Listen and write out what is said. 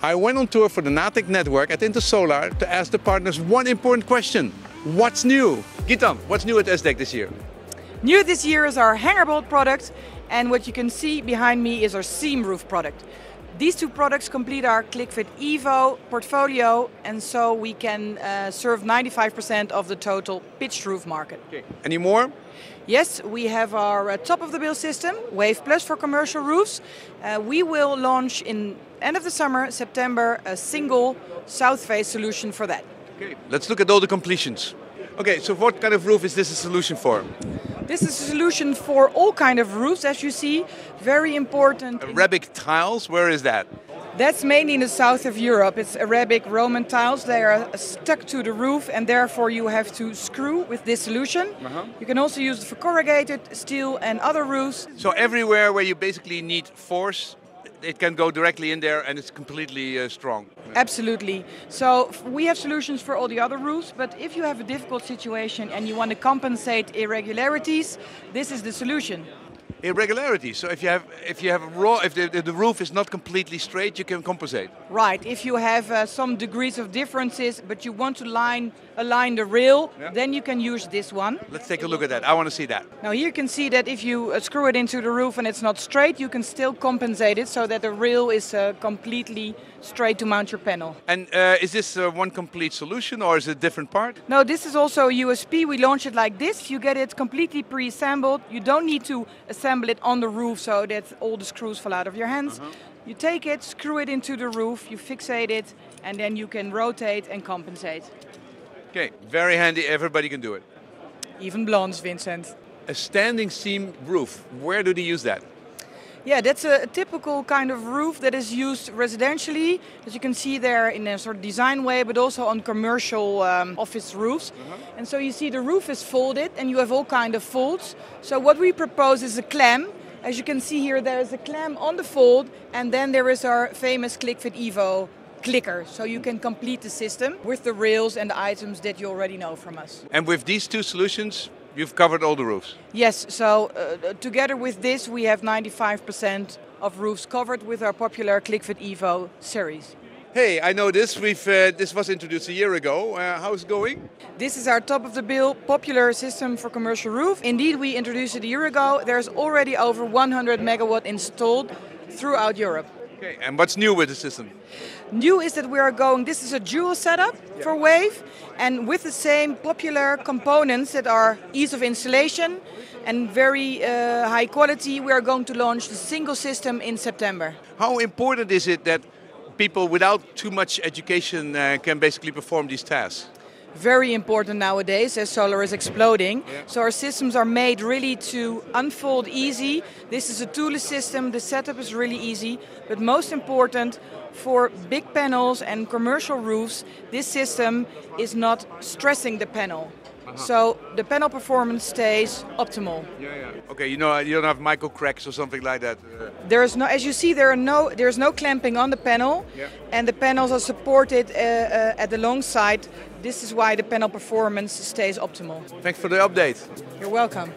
I went on tour for the Natech network at Intersolar to ask the partners one important question. What's new? Gitan, what's new at SDEC this year? New this year is our hanger bolt product, and what you can see behind me is our seam roof product. These two products complete our ClickFit Evo portfolio, and so we can serve 95% of the total pitched roof market. Okay. Any more? Yes, we have our top-of-the-bill system, Wave Plus for commercial roofs. We will launch in end of the summer, September, a single south face solution for that. Okay, let's look at all the completions. Okay, so what kind of roof is this a solution for? This is a solution for all kind of roofs, as you see. Very important. Arabic tiles, where is that? That's mainly in the south of Europe. It's Arabic Roman tiles. They are stuck to the roof, and therefore you have to screw with this solution. You can also use it for corrugated steel and other roofs. So everywhere where you basically need force, it can go directly in there and it's completely strong. Absolutely. So we have solutions for all the other roofs, but if you have a difficult situation and you want to compensate irregularities, this is the solution. Irregularities. So if the roof is not completely straight, you can compensate. Right. If you have some degrees of differences, but you want to align the rail, then you can use this one. Let's take a look at that. I want to see that. Now here you can see that if you screw it into the roof and it's not straight, you can still compensate it so that the rail is completely straight to mount your panel. And is this one complete solution or is it a different part? No, this is also a USP. We launch it like this. You get it completely pre-assembled. You don't need to assemble it on the roof so that all the screws fall out of your hands. You take it, screw it into the roof, you fixate it, and then you can rotate and compensate. Okay, very handy. Everybody can do it. Even blondes, Vincent. A standing seam roof. Where do they use that? Yeah, that's a typical kind of roof that is used residentially, as you can see there in a sort of design way, but also on commercial office roofs. And so you see the roof is folded and you have all kind of folds. So what we propose is a clam. As you can see here, there is a clam on the fold, and then there is our famous ClickFit Evo clicker. So you can complete the system with the rails and the items that you already know from us. And with these two solutions, you've covered all the roofs? Yes, so together with this we have 95% of roofs covered with our popular ClickFit Evo series. Hey, I know this. This was introduced a year ago. How's it going? This is our top-of-the-bill popular system for commercial roof. Indeed, we introduced it a year ago. There's already over 100 megawatt installed throughout Europe. Okay, and what's new with the system? New is that we are going, this is a dual setup for Wave, and with the same popular components that are ease of installation and very high quality, we are going to launch the single system in September. How important is it that people without too much education can basically perform these tasks? Very important nowadays as solar is exploding. So our systems are made really to unfold easy. This is a toolless system, the setup is really easy, but most important for big panels and commercial roofs, this system is not stressing the panel. So the panel performance stays optimal. Okay, you know, you don't have micro cracks or something like that. There is no, as you see, there's no clamping on the panel, and the panels are supported at the long side. This is why the panel performance stays optimal. Thanks for the update. You're welcome.